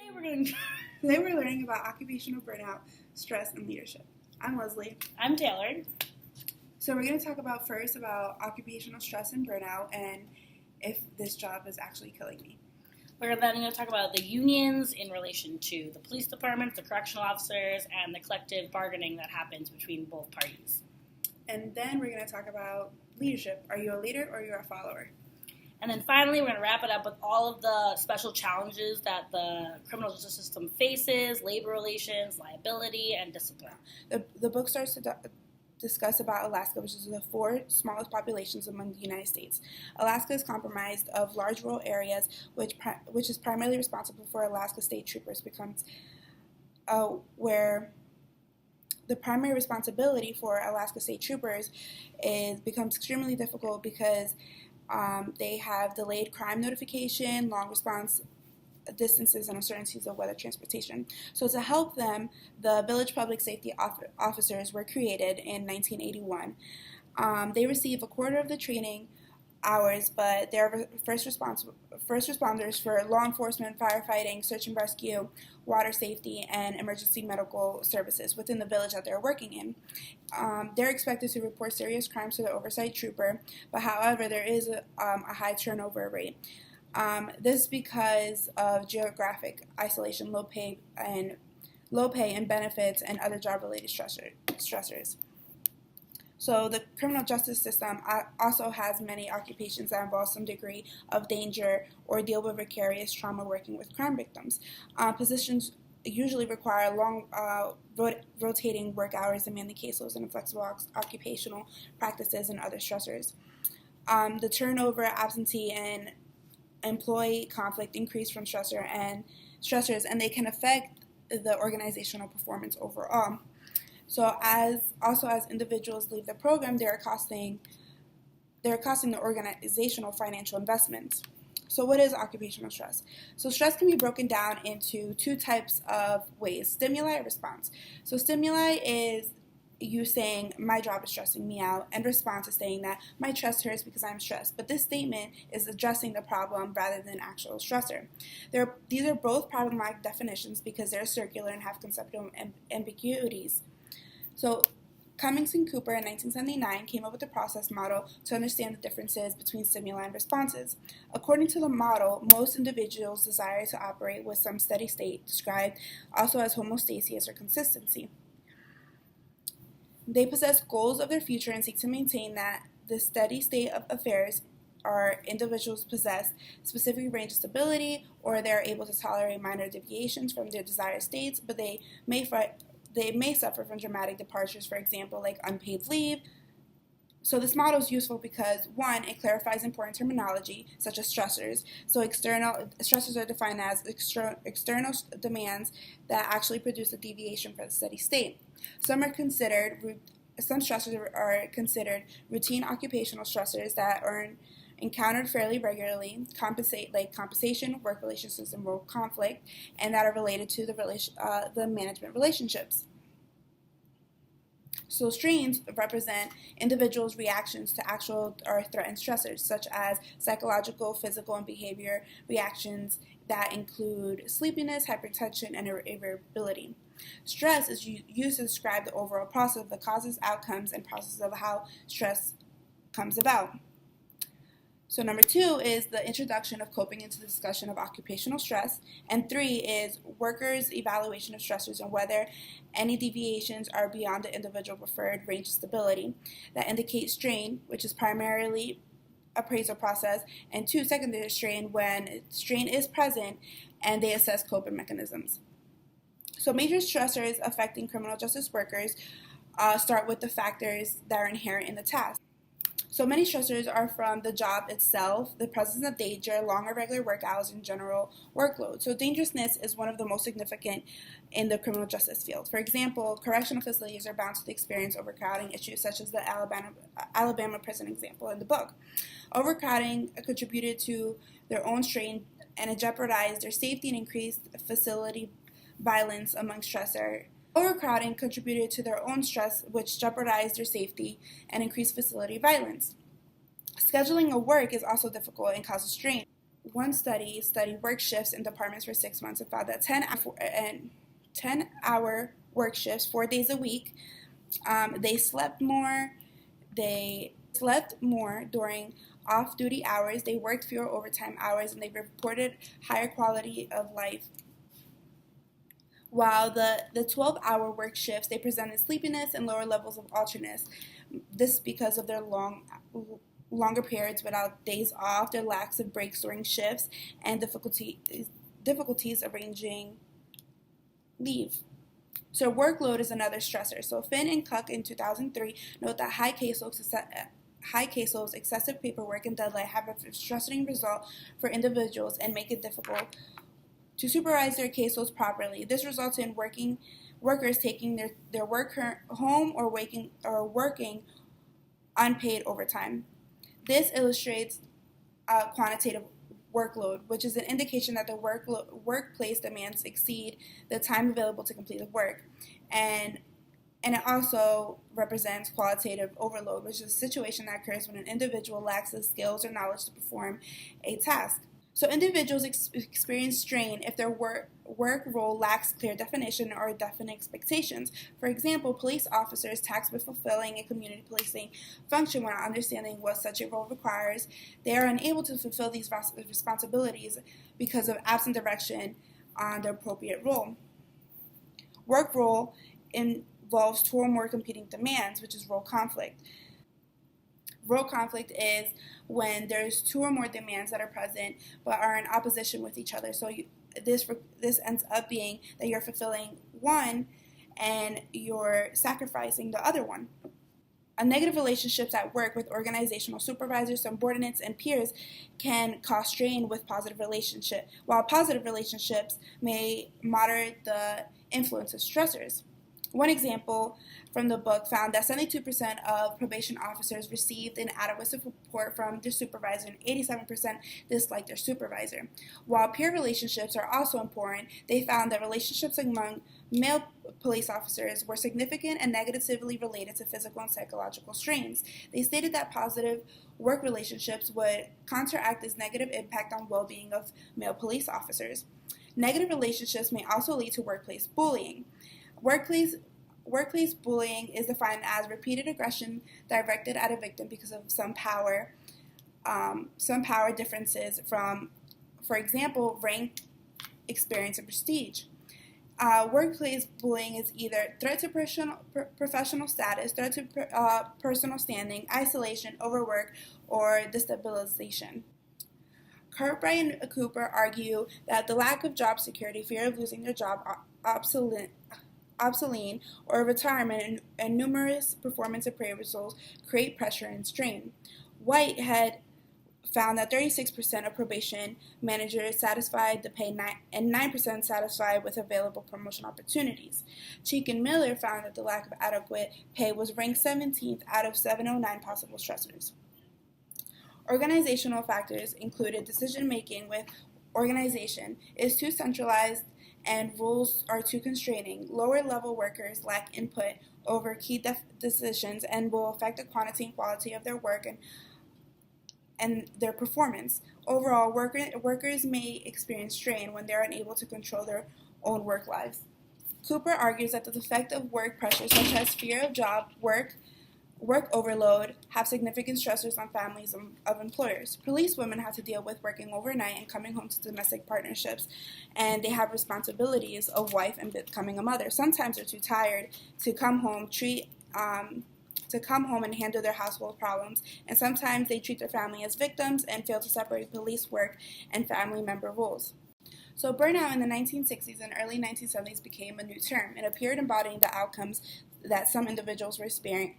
Today we're learning about occupational burnout, stress, and leadership. I'm Leslie. I'm Taylor. So we're going to talk about occupational stress and burnout and if this job is actually killing me. We're then going to talk about the unions in relation to the police department, the correctional officers, and the collective bargaining that happens between both parties. And then we're going to talk about leadership. Are you a leader or you're a follower? And then finally, we're going to wrap it up with all of the special challenges that the criminal justice system faces: labor relations, liability, and discipline. The book starts to discuss about Alaska, which is the fourth smallest populations among the United States. Alaska is comprised of large rural areas, which is primarily responsible for Alaska state troopers, where the primary responsibility for Alaska state troopers becomes extremely difficult because they have delayed crime notification, long response distances, and uncertainties of weather transportation. So to help them, the village public safety officers were created in 1981. They receive a quarter of the training hours, but they're first responders for law enforcement, firefighting, search and rescue, water safety, and emergency medical services within the village that they're working in. They're expected to report serious crimes to the oversight trooper, but however, there is a high turnover rate. This is because of geographic isolation, low pay and benefits, and other job-related stressors. So the criminal justice system also has many occupations that involve some degree of danger or deal with vicarious trauma working with crime victims. Positions usually require long rotating work hours, demanding caseloads, and inflexible occupational practices and other stressors. The turnover, absentee, and employee conflict increase from stressors, and they can affect the organizational performance overall. So as individuals leave the program, they're costing the organizational financial investments. So what is occupational stress? So stress can be broken down into two types of ways: stimuli and response. So stimuli is you saying, my job is stressing me out, and response is saying that my chest hurts because I'm stressed. But this statement is addressing the problem rather than actual stressor. These are both problematic definitions because they're circular and have conceptual ambiguities. So Cummings and Cooper in 1979 came up with a process model to understand the differences between stimuli and responses. According to the model, most individuals desire to operate with some steady state, described also as homeostasis or consistency. They possess goals of their future and seek to maintain that the steady state of affairs are individuals possess specific range of stability, or they are able to tolerate minor deviations from their desired states, but they may suffer from dramatic departures, for example, like unpaid leave. So this model is useful because, one, it clarifies important terminology, such as stressors. So external stressors are defined as external demands that actually produce a deviation from the steady state. Some stressors are considered routine occupational stressors that are encountered fairly regularly, compensation, work relationships, and role conflict, and that are related to the management relationships. So strains represent individuals' reactions to actual or threatened stressors, such as psychological, physical, and behavior reactions that include sleepiness, hypertension, and irritability. Stress is used to describe the overall process of the causes, outcomes, and process of how stress comes about. So number 2 is the introduction of coping into the discussion of occupational stress. And 3 is workers' evaluation of stressors and whether any deviations are beyond the individual preferred range of stability. That indicates strain, which is primarily appraisal process, and 2, secondary strain, when strain is present and they assess coping mechanisms. So major stressors affecting criminal justice workers start with the factors that are inherent in the task. So many stressors are from the job itself, the presence of danger, long irregular work hours, and general workload. So dangerousness is one of the most significant in the criminal justice field. For example, correctional facilities are bound to experience overcrowding issues, such as the Alabama prison example in the book. Overcrowding contributed to their own strain, and it jeopardized their safety and increased facility violence among stressors. Overcrowding contributed to their own stress, which jeopardized their safety and increased facility violence. Scheduling of work is also difficult and causes strain. One study studied work shifts in departments for 6 months and found that 10-hour work shifts 4 days a week. They slept more. They slept more during off-duty hours. They worked fewer overtime hours, and they reported higher quality of life. While the 12-hour work shifts, they presented sleepiness and lower levels of alertness. This because of their longer periods without days off, their lacks of breaks during shifts, and difficulties arranging leave. So workload is another stressor. So Finn and Cook in 2003 note that high caseloads, excessive paperwork, and deadline have a stressing result for individuals and make it difficult to supervise their caseloads properly. This results in workers taking their work home or working unpaid overtime. This illustrates quantitative workload, which is an indication that the workplace demands exceed the time available to complete the work. And it also represents qualitative overload, which is a situation that occurs when an individual lacks the skills or knowledge to perform a task. So individuals experience strain if their work role lacks clear definition or definite expectations. For example, police officers tasked with fulfilling a community policing function without understanding what such a role requires, they are unable to fulfill these responsibilities because of absent direction on the appropriate role. Work role involves two or more competing demands, which is role conflict. Role conflict is when there's two or more demands that are present but are in opposition with each other. So this ends up being that you're fulfilling one and you're sacrificing the other one. A negative relationships at work with organizational supervisors, subordinates, and peers can cause strain with positive relationship, while positive relationships may moderate the influence of stressors. One example from the book found that 72% of probation officers received an adequate support from their supervisor and 87% disliked their supervisor. While peer relationships are also important, they found that relationships among male police officers were significant and negatively related to physical and psychological strains. They stated that positive work relationships would counteract this negative impact on well-being of male police officers. Negative relationships may also lead to workplace bullying. Workplace bullying is defined as repeated aggression directed at a victim because of some power differences from, for example, rank, experience, and prestige. Workplace bullying is either threat to professional status, threat to personal standing, isolation, overwork, or destabilization. Cartwright and Cooper argue that the lack of job security, fear of losing their job, obsolete, or retirement, and numerous performance appraisals create pressure and strain. Whitehead found that 36% of probation managers satisfied the pay and 9% satisfied with available promotion opportunities. Cheek and Miller found that the lack of adequate pay was ranked 17th out of 709 possible stressors. Organizational factors included decision-making with organization is too centralized and rules are too constraining. Lower-level workers lack input over key decisions and will affect the quantity and quality of their work and their performance. Overall, workers may experience strain when they are unable to control their own work lives. Cooper argues that the effect of work pressures such as fear of job, work overload have significant stressors on families of employers. Police women have to deal with working overnight and coming home to domestic partnerships, and they have responsibilities of wife and becoming a mother. Sometimes they're too tired to come home and handle their household problems, and sometimes they treat their family as victims and fail to separate police work and family member roles. So burnout in the 1960s and early 1970s became a new term. It appeared embodying the outcomes that some individuals were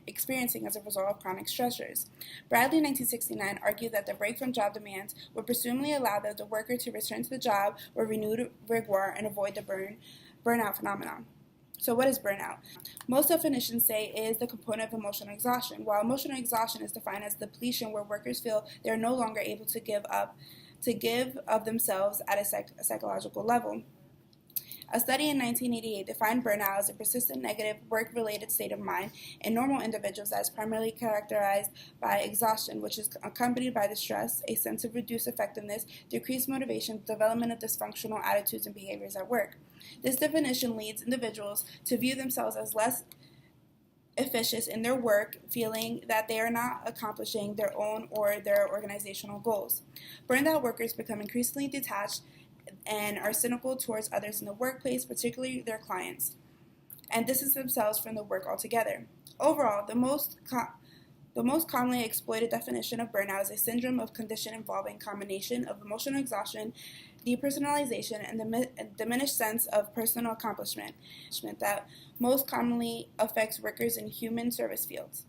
experiencing as a result of chronic stressors. Bradley in 1969 argued that the break from job demands would presumably allow the worker to return to the job with renewed rigor and avoid the burnout phenomenon. So what is burnout? Most definitions say it is the component of emotional exhaustion. While emotional exhaustion is defined as depletion where workers feel they are no longer able to give of themselves at a psychological level. A study in 1988 defined burnout as a persistent negative work-related state of mind in normal individuals that is primarily characterized by exhaustion, which is accompanied by distress, a sense of reduced effectiveness, decreased motivation, development of dysfunctional attitudes and behaviors at work. This definition leads individuals to view themselves as less efficient in their work, feeling that they are not accomplishing their own or their organizational goals. Burned out workers become increasingly detached and are cynical towards others in the workplace, particularly their clients, and distance themselves from the work altogether. Overall, the most commonly exploited definition of burnout is a syndrome of condition involving a combination of emotional exhaustion, depersonalization, and diminished sense of personal accomplishment that most commonly affects workers in human service fields.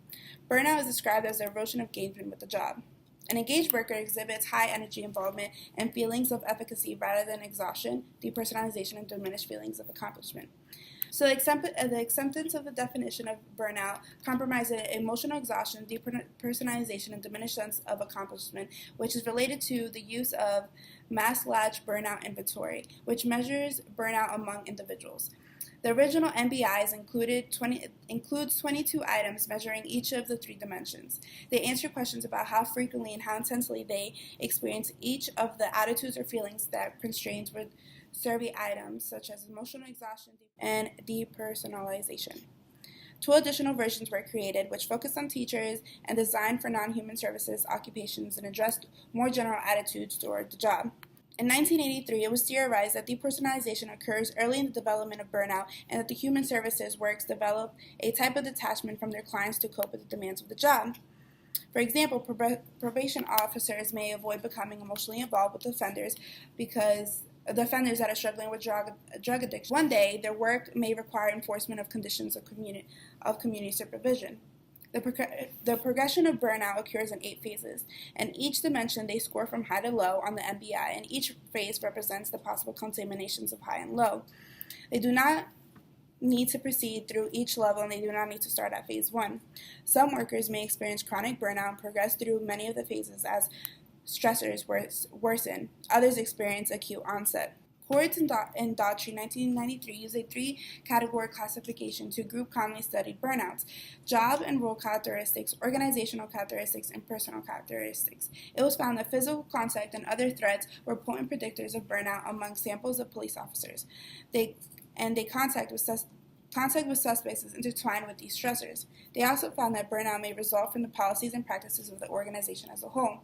Burnout is described as the erosion of engagement with the job. An engaged worker exhibits high energy involvement and feelings of efficacy rather than exhaustion, depersonalization, and diminished feelings of accomplishment. So the acceptance of the definition of burnout compromises emotional exhaustion, depersonalization, and diminished sense of accomplishment, which is related to the use of Maslach's burnout inventory, which measures burnout among individuals. The original MBIs includes 22 items measuring each of the three dimensions. They answer questions about how frequently and how intensely they experience each of the attitudes or feelings that constrains with survey items such as emotional exhaustion and depersonalization. 2 additional versions were created, which focused on teachers and designed for non-human services occupations and addressed more general attitudes toward the job. In 1983, it was theorized that depersonalization occurs early in the development of burnout and that the human services workers develop a type of detachment from their clients to cope with the demands of the job. For example, probation officers may avoid becoming emotionally involved with offenders because the offenders that are struggling with drug addiction. One day, their work may require enforcement of conditions of community supervision. The progression of burnout occurs in 8 phases. In each dimension, they score from high to low on the MBI, and each phase represents the possible combinations of high and low. They do not need to proceed through each level, and they do not need to start at phase 1. Some workers may experience chronic burnout and progress through many of the phases as stressors worsen. Others experience acute onset. Quartz and Daughtry 1993 used a 3-category classification to group commonly studied burnouts: job and role characteristics, organizational characteristics, and personal characteristics. It was found that physical contact and other threats were potent predictors of burnout among samples of police officers. Contact with suspects is intertwined with these stressors. They also found that burnout may result from the policies and practices of the organization as a whole.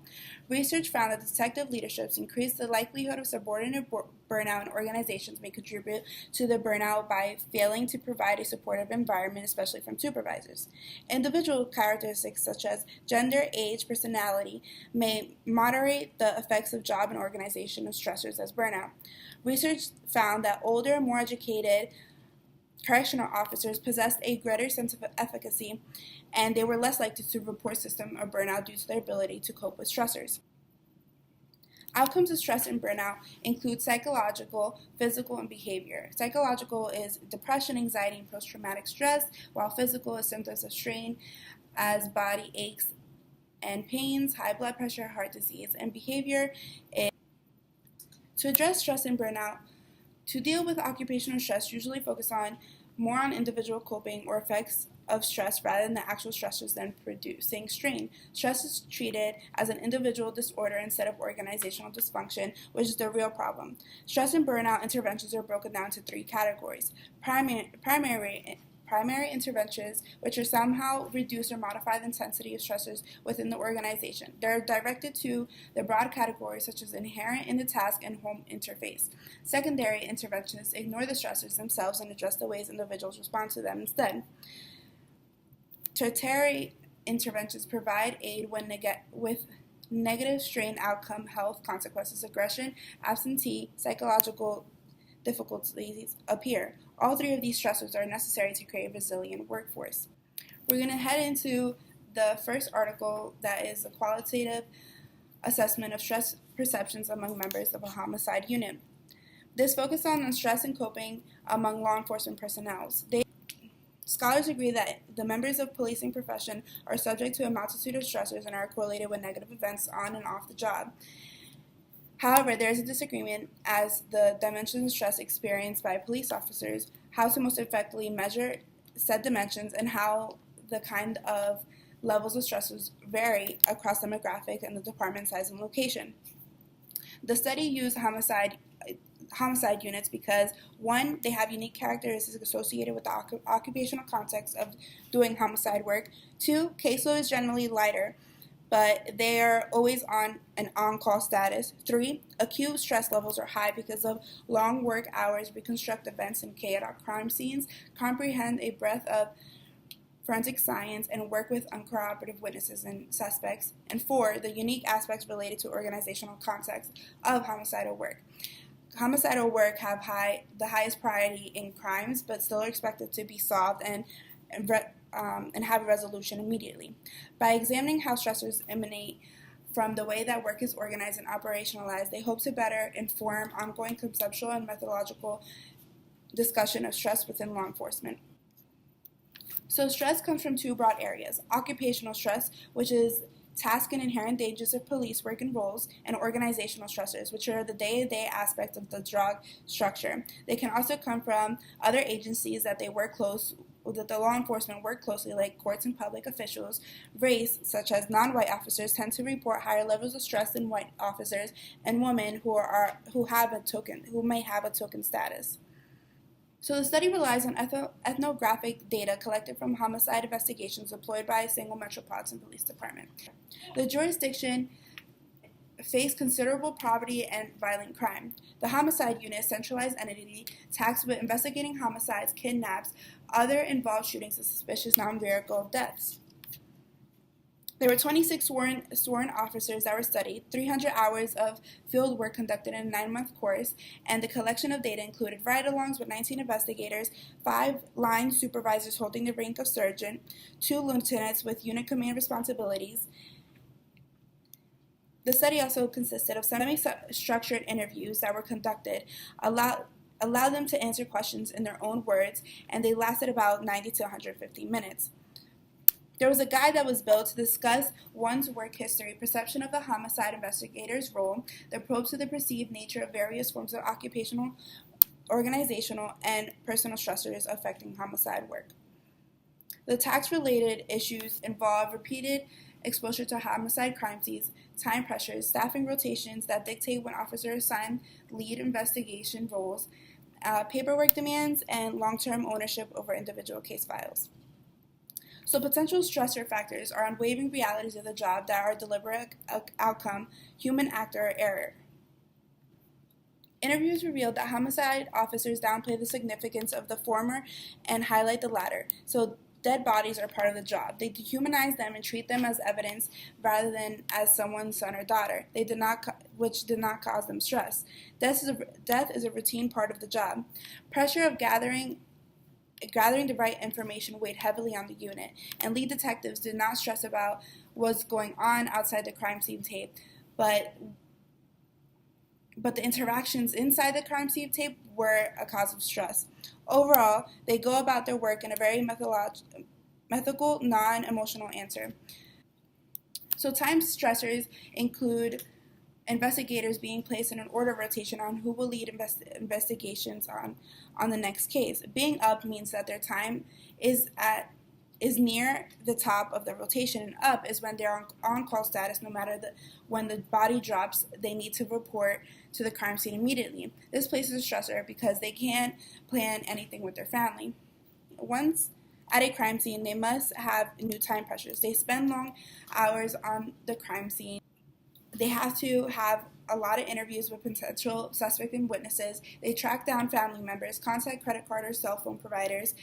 Research found that detective leaderships increase the likelihood of subordinate burnout, and organizations may contribute to the burnout by failing to provide a supportive environment, especially from supervisors. Individual characteristics such as gender, age, personality may moderate the effects of job and organizational stressors as burnout. Research found that older, more educated correctional officers possessed a greater sense of efficacy, and they were less likely to report symptoms of burnout due to their ability to cope with stressors. Outcomes of stress and burnout include psychological, physical, and behavior. Psychological is depression, anxiety, and post-traumatic stress, while physical is symptoms of strain as body aches and pains, high blood pressure, heart disease, and behavior is to address stress and burnout. To deal with occupational stress, usually focus more on individual coping or effects of stress rather than the actual stressors than producing strain. Stress is treated as an individual disorder instead of organizational dysfunction, which is the real problem. Stress and burnout interventions are broken down into 3 categories. Primary interventions, which are somehow reduce or modify the intensity of stressors within the organization. They're directed to the broad categories such as inherent in the task and home interface. Secondary interventions ignore the stressors themselves and address the ways individuals respond to them instead. Tertiary interventions provide aid with negative strain outcome, health consequences, aggression, absentee, psychological difficulties appear. All 3 of these stressors are necessary to create a resilient workforce. We're going to head into the first article, that is a qualitative assessment of stress perceptions among members of a homicide unit. This focused on stress and coping among law enforcement personnel. Scholars agree that the members of policing profession are subject to a multitude of stressors and are correlated with negative events on and off the job. However, there is a disagreement as the dimensions of stress experienced by police officers, how to most effectively measure said dimensions, and how the kind of levels of stresses vary across demographic and the department size and location. The study used homicide units because, one, they have unique characteristics associated with the occupational context of doing homicide work. Two, caseload is generally lighter, but they are always on an on-call status. Three, acute stress levels are high because of long work hours, reconstruct events and chaotic crime scenes, comprehend a breadth of forensic science, and work with uncooperative witnesses and suspects. And four, the unique aspects related to organizational context of homicidal work. Homicidal work have the highest priority in crimes, but still are expected to be solved and have a resolution immediately. By examining how stressors emanate from the way that work is organized and operationalized, they hope to better inform ongoing conceptual and methodological discussion of stress within law enforcement. So stress comes from two broad areas: occupational stress, which is task and inherent dangers of police work and roles, and organizational stressors, which are the day-to-day aspects of the job structure. They can also come from other agencies that the law enforcement work closely, like courts and public officials. Race, such as non-white officers, tend to report higher levels of stress than white officers, and women who may have a token status. So the study relies on ethnographic data collected from homicide investigations deployed by a single metropolitan police department. The jurisdiction faced considerable poverty and violent crime. The homicide unit, a centralized entity tasked with investigating homicides, kidnaps, other involved shootings, and suspicious non-vehicle deaths. There were 26 sworn officers that were studied, 300 hours of field work conducted in a 9-month course, and the collection of data included ride-alongs with 19 investigators, 5 line supervisors holding the rank of sergeant, 2 lieutenants with unit command responsibilities. The study also consisted of semi-structured interviews that were conducted, allowed them to answer questions in their own words, and they lasted about 90 to 150 minutes. There was a guide that was built to discuss one's work history, perception of the homicide investigator's role, the approach to the perceived nature of various forms of occupational, organizational, and personal stressors affecting homicide work. The tax-related issues involve repeated exposure to homicide crime scenes, time pressures, staffing rotations that dictate when officers assign lead investigation roles, paperwork demands, and long-term ownership over individual case files. So potential stressor factors are unwavering realities of the job that are deliberate outcome, human act, or error. Interviews revealed that homicide officers downplay the significance of the former and highlight the latter. So dead bodies are part of the job. They dehumanize them and treat them as evidence rather than as someone's son or daughter. Which did not cause them stress. Death is a routine part of the job. Pressure of gathering the right information weighed heavily on the unit, and lead detectives did not stress about what's going on outside the crime scene tape, but the interactions inside the crime scene tape were a cause of stress. Overall, they go about their work in a very methodological, non-emotional answer. So time stressors include investigators being placed in an order rotation on who will lead investigations on the next case. Being up means that their time is near the top of the rotation, and up is when they're on call status. No matter when the body drops, they need to report to the crime scene immediately. This places a stressor because they can't plan anything with their family. Once at a crime scene, they must have new time pressures. They spend long hours on the crime scene. They have to have a lot of interviews with potential suspects and witnesses. They track down family members, contact credit card or cell phone providers.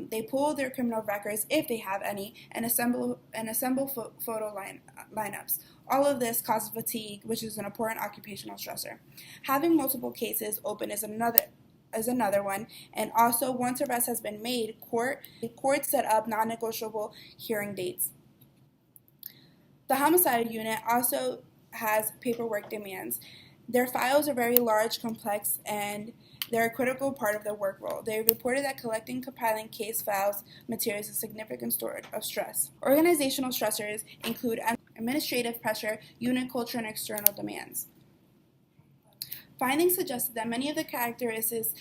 They pull their criminal records, if they have any, and assemble photo lineups. All of this causes fatigue, which is an important occupational stressor. Having multiple cases open is another one, and also once arrest has been made, courts set up non-negotiable hearing dates. The homicide unit also has paperwork demands. Their files are very large, complex, and they're a critical part of their work role. They reported that collecting, compiling case files materials is a significant source of stress. Organizational stressors include administrative pressure, unit culture, and external demands. Findings suggested that many of the characteristics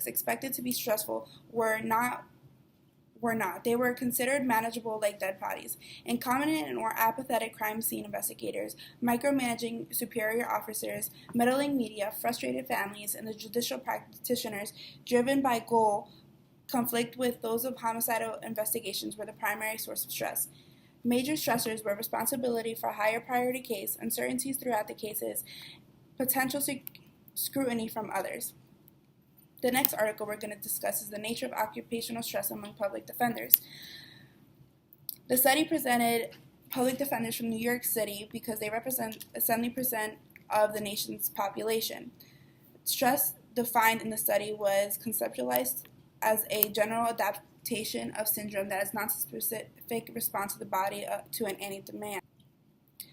expected to be stressful were not. They were considered manageable like dead bodies. Incompetent or apathetic crime scene investigators, micromanaging superior officers, meddling media, frustrated families, and the judicial practitioners driven by goal conflict with those of homicidal investigations were the primary source of stress. Major stressors were responsibility for higher priority case, uncertainties throughout the cases, potential scrutiny from others. The next article we're going to discuss is the nature of occupational stress among public defenders. The study presented public defenders from New York City because they represent 70% of the nation's population. Stress defined in the study was conceptualized as a general adaptation of syndrome that is not a specific response of the body to an any demand.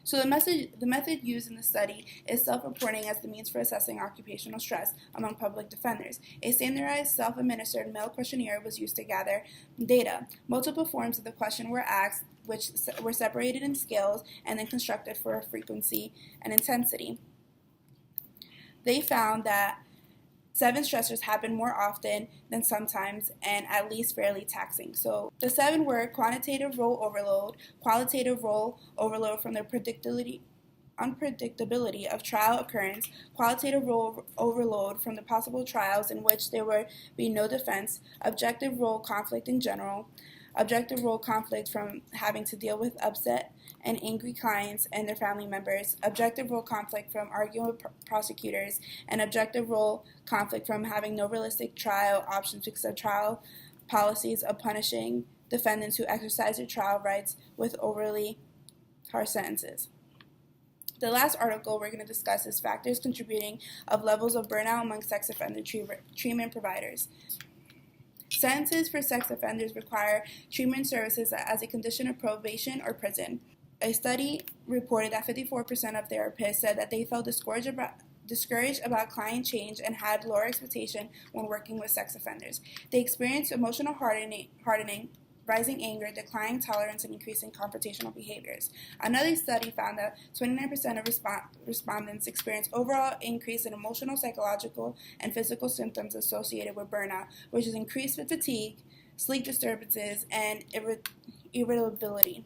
So the method used in the study is self-reporting as the means for assessing occupational stress among public defenders. A standardized self-administered mail questionnaire was used to gather data. Multiple forms of the question were asked, which were separated in scales and then constructed for frequency and intensity. They found that 7 stressors happen more often than sometimes and at least fairly taxing. So the 7 were quantitative role overload, qualitative role overload from the unpredictability of trial occurrence, qualitative role overload from the possible trials in which there would be no defense, objective role conflict in general, objective role conflict from having to deal with upset and angry clients and their family members, objective role conflict from arguing with prosecutors, and objective role conflict from having no realistic trial options because of trial policies of punishing defendants who exercise their trial rights with overly harsh sentences. The last article we're going to discuss is factors contributing of levels of burnout among sex offender treatment providers. Sentences for sex offenders require treatment services as a condition of probation or prison. A study reported that 54% of therapists said that they felt discouraged about client change and had lower expectation when working with sex offenders. They experienced emotional hardening, rising anger, declining tolerance, and increasing confrontational behaviors. Another study found that 29% of respondents experienced overall increase in emotional, psychological, and physical symptoms associated with burnout, which is increased fatigue, sleep disturbances, and irritability.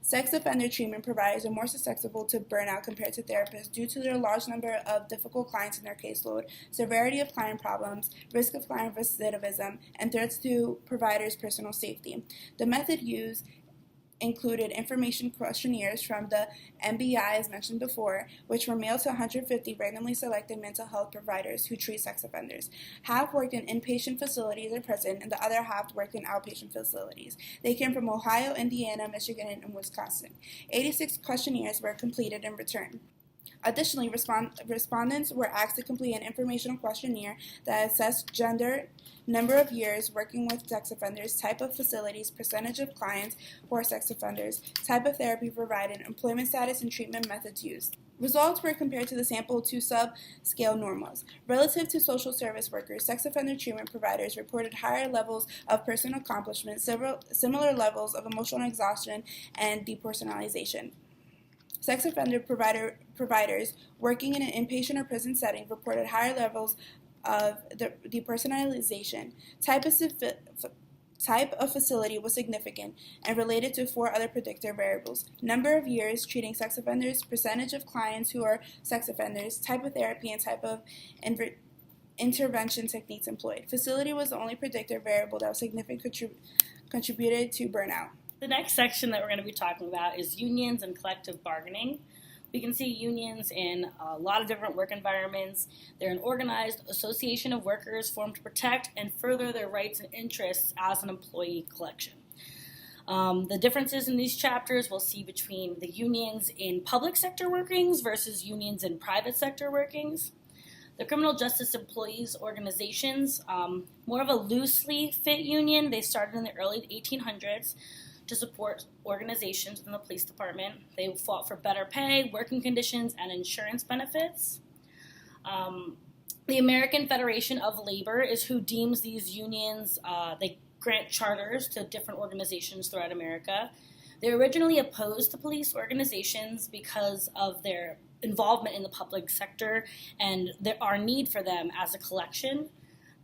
Sex offender treatment providers are more susceptible to burnout compared to therapists due to their large number of difficult clients in their caseload, severity of client problems, risk of client recidivism, and threats to providers' personal safety. The method used included information questionnaires from the MBI, as mentioned before, which were mailed to 150 randomly selected mental health providers who treat sex offenders. Half worked in inpatient facilities or prison, and the other half worked in outpatient facilities. They came from Ohio, Indiana, Michigan, and Wisconsin. 86 questionnaires were completed and returned. Additionally, respondents were asked to complete an informational questionnaire that assessed gender, number of years working with sex offenders, type of facilities, percentage of clients who are sex offenders, type of therapy provided, employment status, and treatment methods used. Results were compared to the sample to sub-scale normals. Relative to social service workers, sex offender treatment providers reported higher levels of personal accomplishment, similar levels of emotional exhaustion, and depersonalization. Sex offender providers working in an inpatient or prison setting reported higher levels of depersonalization. Type of facility was significant and related to 4 other predictor variables: number of years treating sex offenders, percentage of clients who are sex offenders, type of therapy, and type of intervention techniques employed. Facility was the only predictor variable that was significantly contributed to burnout. The next section that we're going to be talking about is unions and collective bargaining. We can see unions in a lot of different work environments. They're an organized association of workers formed to protect and further their rights and interests as an employee collection. The differences in these chapters we'll see between the unions in public sector workings versus unions in private sector workings. The criminal justice employees organizations, more of a loosely fit union. They started in the early 1800s. To support organizations in the police department. They fought for better pay, working conditions, and insurance benefits. The American Federation of Labor is who deems these unions. They grant charters to different organizations throughout America. They're originally opposed to police organizations because of their involvement in the public sector and our need for them as a collection.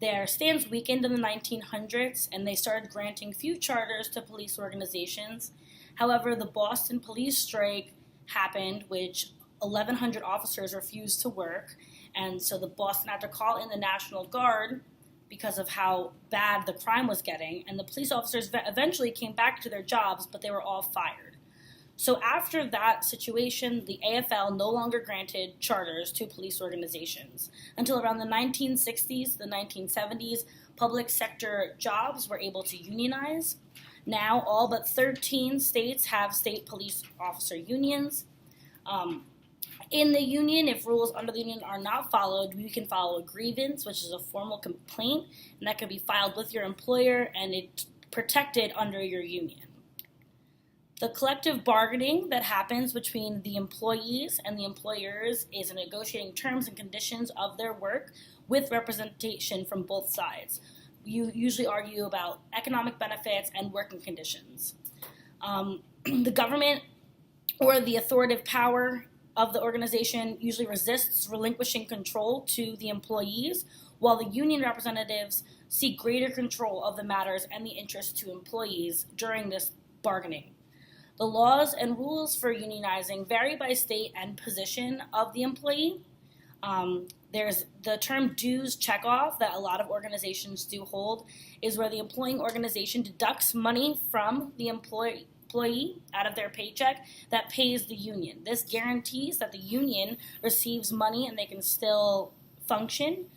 Their stance weakened in the 1900s, and they started granting few charters to police organizations. However, the Boston police strike happened, which 1,100 officers refused to work, and so the Boston had to call in the National Guard because of how bad the crime was getting, and the police officers eventually came back to their jobs, but they were all fired. So after that situation, the AFL no longer granted charters to police organizations. Until around the 1960s, the 1970s, public sector jobs were able to unionize. Now, all but 13 states have state police officer unions. In the union, if rules under the union are not followed, you can file a grievance, which is a formal complaint, and that can be filed with your employer, and it's protected under your union. The collective bargaining that happens between the employees and the employers is negotiating terms and conditions of their work with representation from both sides. You usually argue about economic benefits and working conditions. The government or the authoritative power of the organization usually resists relinquishing control to the employees, while the union representatives seek greater control of the matters and the interests to employees during this bargaining. The laws and rules for unionizing vary by state and position of the employee. There's the term dues checkoff that a lot of organizations do hold, is where the employing organization deducts money from the employee out of their paycheck that pays the union. This guarantees that the union receives money and they can still function.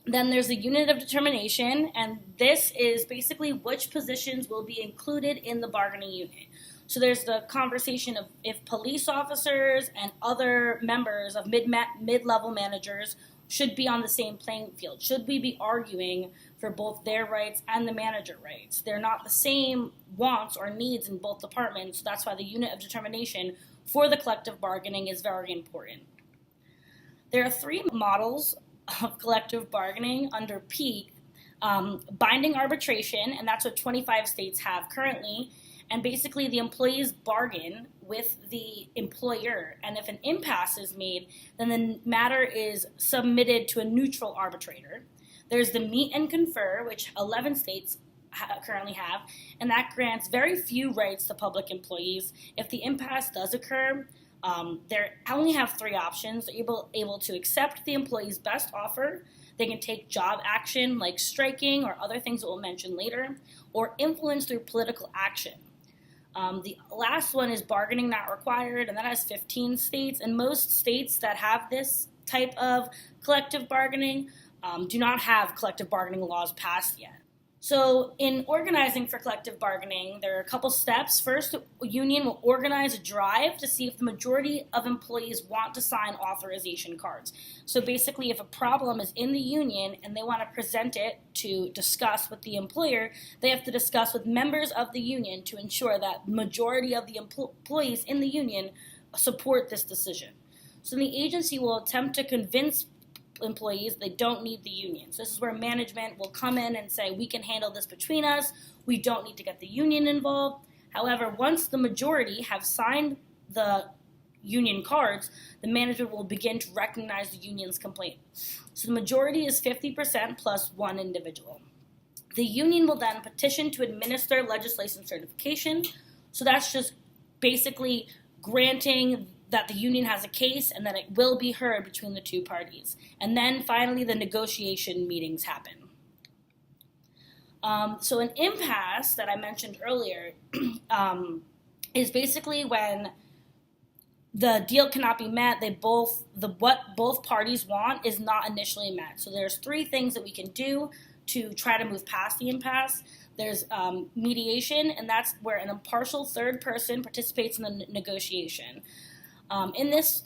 Then there's the unit of determination, and this is basically which positions will be included in the bargaining unit. So there's the conversation of if police officers and other members of mid-level managers should be on the same playing field. Should we be arguing for both their rights and the manager rights? They're not the same wants or needs in both departments. So that's why the unit of determination for the collective bargaining is very important. There are three models of collective bargaining under peak. Binding arbitration, and that's what 25 states have currently. And basically, the employees bargain with the employer. And if an impasse is made, then the matter is submitted to a neutral arbitrator. There's the meet and confer, which 11 states currently have, and that grants very few rights to public employees. If the impasse does occur, they only have three options. They're able to accept the employee's best offer. They can take job action like striking or other things that we'll mention later, or influence through political action. The last one is bargaining not required, and that has 15 states. And most states that have this type of collective bargaining do not have collective bargaining laws passed yet. So in organizing for collective bargaining, there are a couple steps. First, a union will organize a drive to see if the majority of employees want to sign authorization cards. So basically, if a problem is in the union and they want to present it to discuss with the employer, they have to discuss with members of the union to ensure that the majority of the employees in the union support this decision. So the agency will attempt to convince employees they don't need the union. So this is where management will come in and say, we can handle this between us. We don't need to get the union involved. However, once the majority have signed the union cards, the management will begin to recognize the union's complaint. So the majority is 50% plus one individual. The union will then petition to administer legislation certification. So that's just basically granting that the union has a case and that it will be heard between the two parties. And then finally, the negotiation meetings happen. So an impasse that I mentioned earlier is basically when the deal cannot be met. What both parties want is not initially met. So there's three things that we can do to try to move past the impasse. There's mediation, and that's where an impartial third person participates in the negotiation. In this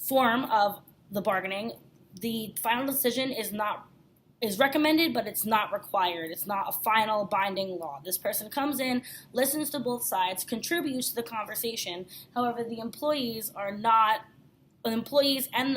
form of the bargaining, the final decision is recommended, but it's not required. It's not a final binding law. This person comes in, listens to both sides, contributes to the conversation. However, the employees and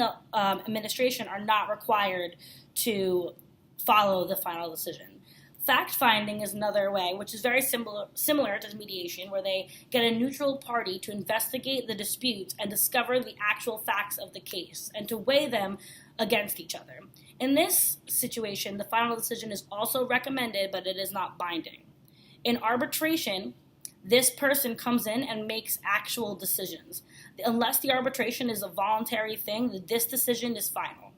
the administration are not required to follow the final decision. Fact-finding is another way, which is very similar to mediation, where they get a neutral party to investigate the disputes and discover the actual facts of the case and to weigh them against each other. In this situation, the final decision is also recommended, but it is not binding. In arbitration, this person comes in and makes actual decisions. Unless the arbitration is a voluntary thing, this decision is final.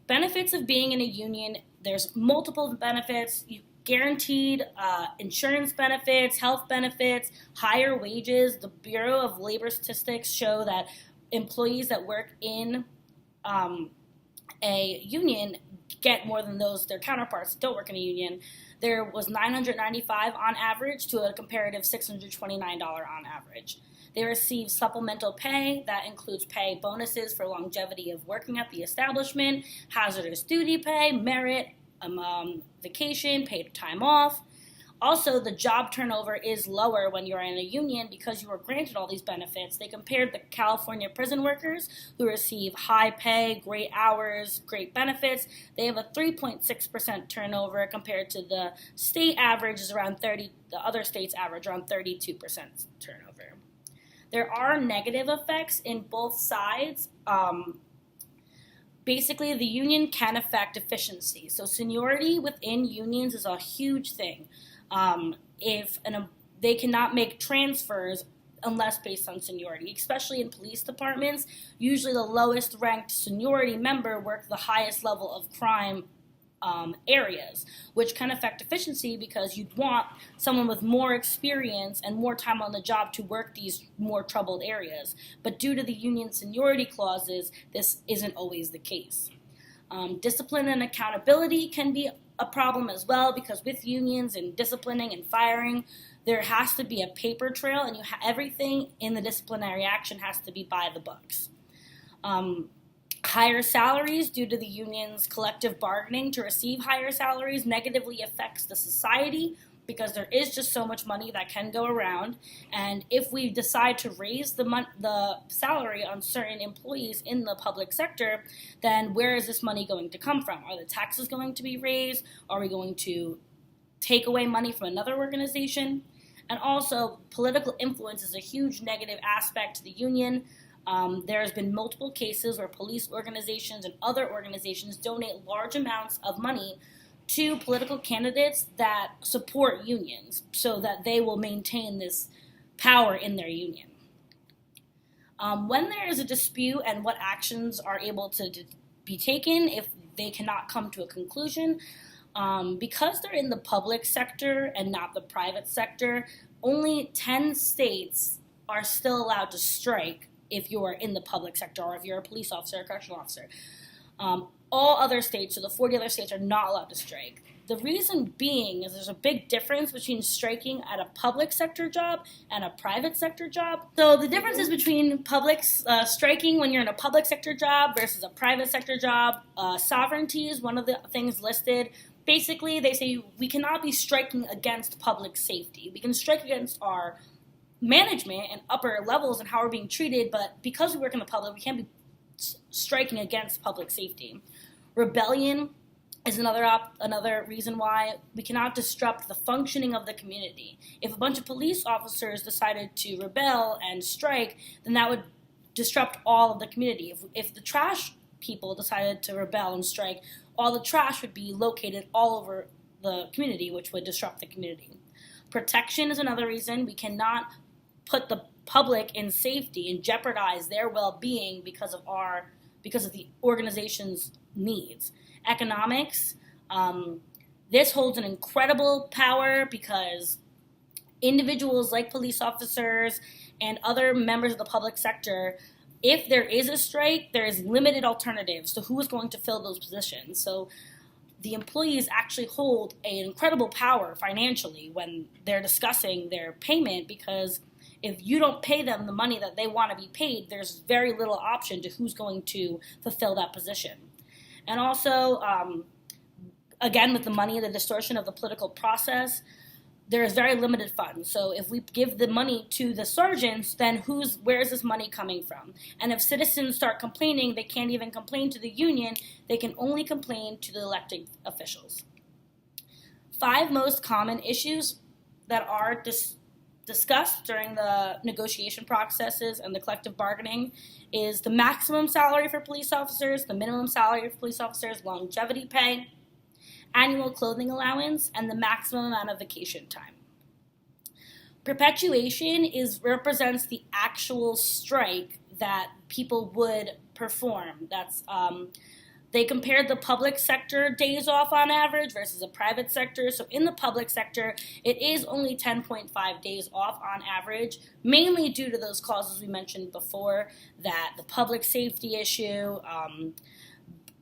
Benefits of being in a union: there's multiple benefits. You guaranteed insurance benefits, health benefits, higher wages. The Bureau of Labor Statistics show that employees that work in a union get more than their counterparts that don't work in a union. There was $995 on average to a comparative $629 on average. They receive supplemental pay that includes pay bonuses for longevity of working at the establishment, hazardous duty pay, merit, vacation, paid time off. Also, the job turnover is lower when you're in a union because you were granted all these benefits. They compared the California prison workers who receive high pay, great hours, great benefits. They have a 3.6% turnover compared to the state average is around 30. The other states average around 32% turnover. There are negative effects in both sides. Basically, the union can affect efficiency. So seniority within unions is a huge thing. They cannot make transfers unless based on seniority, especially in police departments. Usually the lowest ranked seniority member works the highest level of crime areas, which can affect efficiency because you'd want someone with more experience and more time on the job to work these more troubled areas. But due to the union seniority clauses, this isn't always the case. Discipline and accountability can be a problem as well, because with unions and disciplining and firing, there has to be a paper trail, and everything in the disciplinary action has to be by the books. Higher salaries due to the union's collective bargaining to receive higher salaries negatively affects the society because there is just so much money that can go around. And if we decide to raise the salary on certain employees in the public sector, then where is this money going to come from? Are the taxes going to be raised? Are we going to take away money from another organization? And also, political influence is a huge negative aspect to the union. There has been multiple cases where police organizations and other organizations donate large amounts of money to political candidates that support unions so that they will maintain this power in their union. When there is a dispute and what actions are able to be taken if they cannot come to a conclusion, because they're in the public sector and not the private sector, only 10 states are still allowed to strike if you're in the public sector or if you're a police officer or correctional officer. All other states, so the 40 other states, are not allowed to strike. The reason being is there's a big difference between striking at a public sector job and a private sector job. So the differences between striking when you're in a public sector job versus a private sector job, sovereignty is one of the things listed. Basically, they say we cannot be striking against public safety. We can strike against our management and upper levels and how we're being treated, but because we work in the public, we can't be striking against public safety. Rebellion is another reason why we cannot disrupt the functioning of the community. If a bunch of police officers decided to rebel and strike, then that would disrupt all of the community. If the trash people decided to rebel and strike, all the trash would be located all over the community, which would disrupt the community. Protection is another reason. We cannot put the public in safety and jeopardize their well-being because of the organization's needs. Economics, this holds an incredible power because individuals like police officers and other members of the public sector, if there is a strike, there is limited alternatives to who is going to fill those positions. So the employees actually hold an incredible power financially when they're discussing their payment, because if you don't pay them the money that they want to be paid, there's very little option to who's going to fulfill that position. And also, again, with the money, the distortion of the political process, there is very limited funds. So if we give the money to the sergeants, then where is this money coming from? And if citizens start complaining, they can't even complain to the union. They can only complain to the elected officials. 5 most common issues that are discussed during the negotiation processes and the collective bargaining is the maximum salary for police officers, the minimum salary for police officers, longevity pay, annual clothing allowance, and the maximum amount of vacation time. Perpetuation represents the actual strike that people would perform. They compared the public sector days off on average versus a private sector. So in the public sector, it is only 10.5 days off on average, mainly due to those causes we mentioned before, that the public safety issue,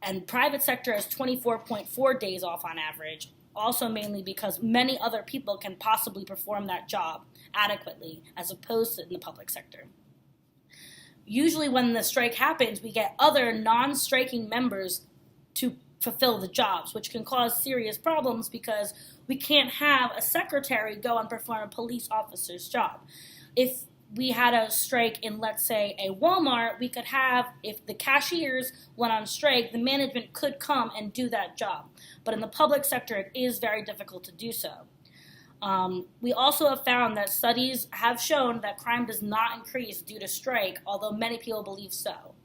and private sector has 24.4 days off on average, also mainly because many other people can possibly perform that job adequately as opposed to in the public sector. Usually when the strike happens, we get other non-striking members to fulfill the jobs, which can cause serious problems because we can't have a secretary go and perform a police officer's job. If we had a strike in, let's say, a Walmart, we could have, if the cashiers went on strike, the management could come and do that job. But in the public sector, it is very difficult to do so. We also have found that studies have shown that crime does not increase due to strike, although many people believe so.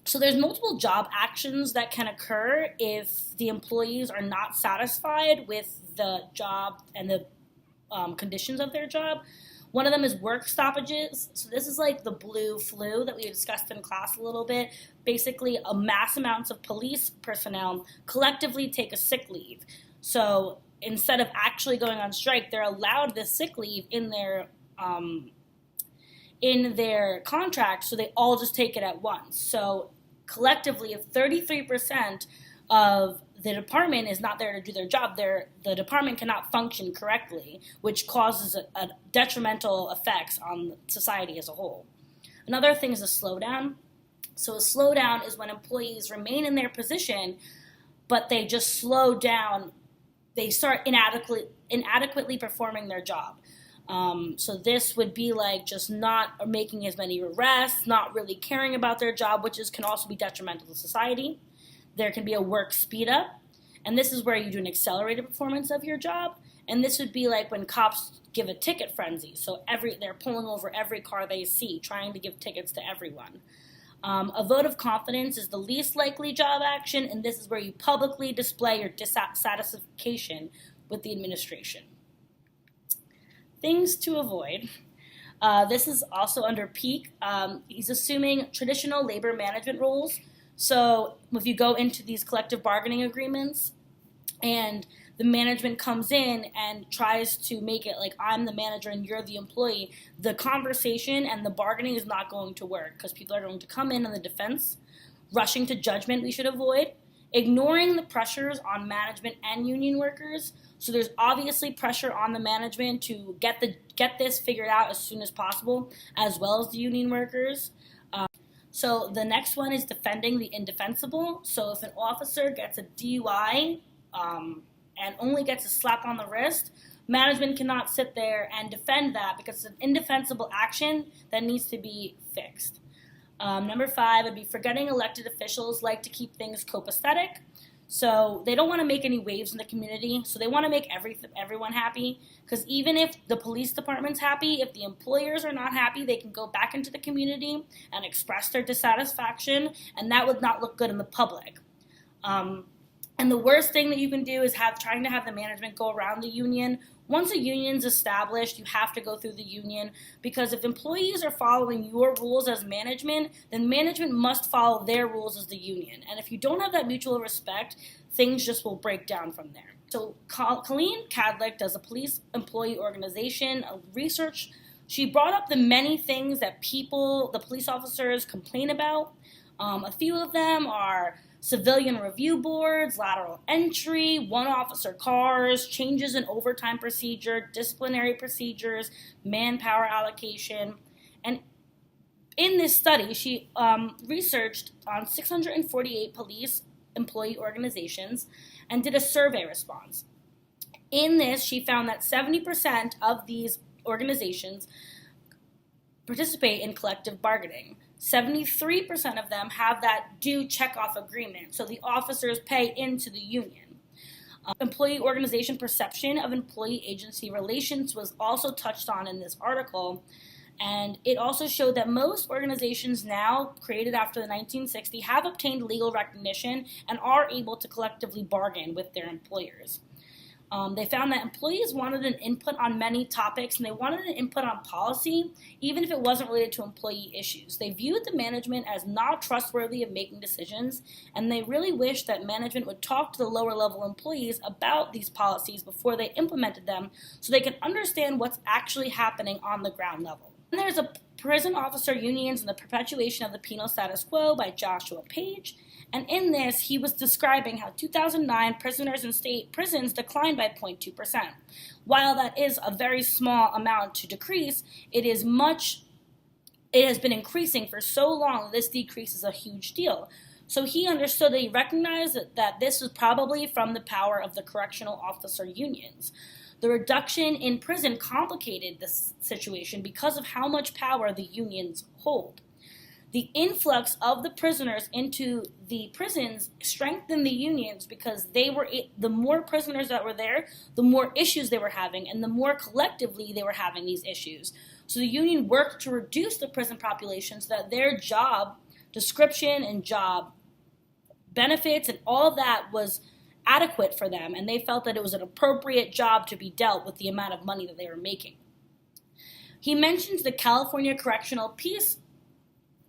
So there's multiple job actions that can occur if the employees are not satisfied with the job and the conditions of their job. One of them is work stoppages. So this is like the blue flu that we discussed in class a little bit. Basically, mass amounts of police personnel collectively take a sick leave. So instead of actually going on strike, they're allowed this sick leave in their contract, so they all just take it at once. So collectively, if 33% of the department is not there to do their job, the department cannot function correctly, which causes a detrimental effects on society as a whole. Another thing is a slowdown. So a slowdown is when employees remain in their position, but they just slow down. They start inadequately performing their job. So this would be like just not making as many arrests, not really caring about their job, which can also be detrimental to society. There can be a work speed up, and this is where you do an accelerated performance of your job. And this would be like when cops give a ticket frenzy. So they're pulling over every car they see, trying to give tickets to everyone. A vote of confidence is the least likely job action, and this is where you publicly display your dissatisfaction with the administration. Things to avoid. This is also under peak. He's assuming traditional labor management rules. So if you go into these collective bargaining agreements and the management comes in and tries to make it like I'm the manager and you're the employee, the conversation and the bargaining is not going to work because people are going to come in on the defense. Rushing to judgment we should avoid. Ignoring the pressures on management and union workers. So there's obviously pressure on the management to get this figured out as soon as possible, as well as the union workers. So the next one is defending the indefensible. So if an officer gets a DUI and only gets a slap on the wrist, management cannot sit there and defend that because it's an indefensible action that needs to be fixed. Number 5 would be forgetting elected officials like to keep things copacetic. So they don't want to make any waves in the community. So they want to make everyone happy. Because even if the police department's happy, if the employers are not happy, they can go back into the community and express their dissatisfaction. And that would not look good in the public. And the worst thing that you can do is trying to have the management go around the union. Once a union's established, you have to go through the union because if employees are following your rules as management, then management must follow their rules as the union. And if you don't have that mutual respect, things just will break down from there. So Colleen Cadlick does a police employee organization research. She brought up the many things that the police officers complain about. A few of them are civilian review boards, lateral entry, one-officer cars, changes in overtime procedure, disciplinary procedures, manpower allocation. And in this study, she researched on 648 police employee organizations and did a survey response. In this, she found that 70% of these organizations participate in collective bargaining. 73% of them have that due checkoff agreement, so the officers pay into the union. Employee organization perception of employee-agency relations was also touched on in this article. And it also showed that most organizations now created after the 1960s have obtained legal recognition and are able to collectively bargain with their employers. They found that employees wanted an input on many topics, and they wanted an input on policy, even if it wasn't related to employee issues. They viewed the management as not trustworthy of making decisions, and they really wished that management would talk to the lower level employees about these policies before they implemented them so they could understand what's actually happening on the ground level. And there's a Prison Officer Unions and the Perpetuation of the Penal Status Quo by Joshua Page. And in this, he was describing how 2009 prisoners in state prisons declined by 0.2%. While that is a very small amount to decrease, it has been increasing for so long, this decrease is a huge deal. So he understood that he recognized that this was probably from the power of the correctional officer unions. The reduction in prison complicated this situation because of how much power the unions hold. The influx of the prisoners into the prisons strengthened the unions because the more prisoners that were there, the more issues they were having, and the more collectively they were having these issues. So the union worked to reduce the prison population so that their job description and job benefits and all of that was adequate for them, and they felt that it was an appropriate job to be dealt with the amount of money that they were making. He mentions the California Correctional Peace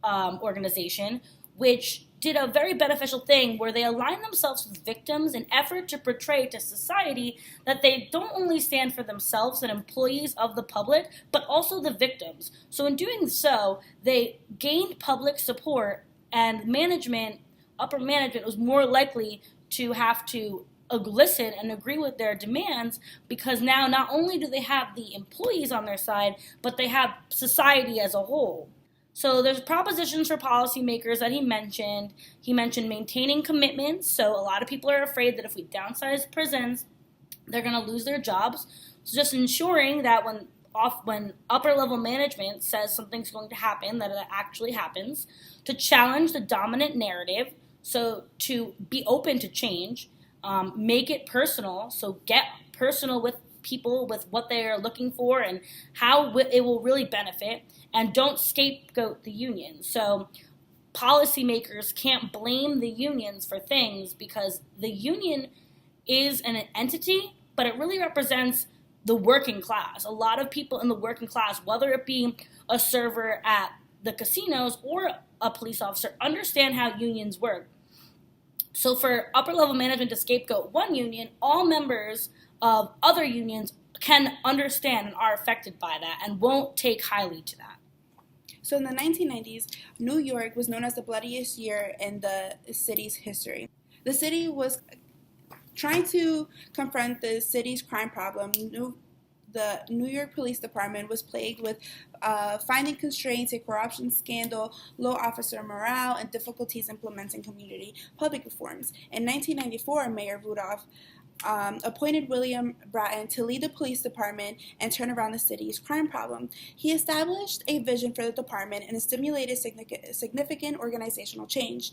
organization, which did a very beneficial thing where they aligned themselves with victims in effort to portray to society that they don't only stand for themselves and employees of the public, but also the victims. So in doing so, they gained public support, and upper management was more likely to have to listen and agree with their demands, because now not only do they have the employees on their side, but they have society as a whole. So there's propositions for policymakers that he mentioned. He mentioned maintaining commitments. So a lot of people are afraid that if we downsize prisons, they're going to lose their jobs. So just ensuring that when upper level management says something's going to happen, that it actually happens. To challenge the dominant narrative. So to be open to change, make it personal. So get personal with people, with what they're looking for and how it will really benefit, and don't scapegoat the union. So policymakers can't blame the unions for things because the union is an entity, but it really represents the working class. A lot of people in the working class, whether it be a server at the casinos or a police officer, understand how unions work. So for upper level management to scapegoat one union, all members of other unions can understand and are affected by that and won't take highly to that. So in the 1990s, New York was known as the bloodiest year in the city's history. The city was trying to confront the city's crime problem. The New York Police Department was plagued with finding constraints, a corruption scandal, low officer morale, and difficulties implementing community public reforms. In 1994, Mayor Rudolph appointed William Bratton to lead the police department and turn around the city's crime problem. He established a vision for the department and stimulated significant organizational change.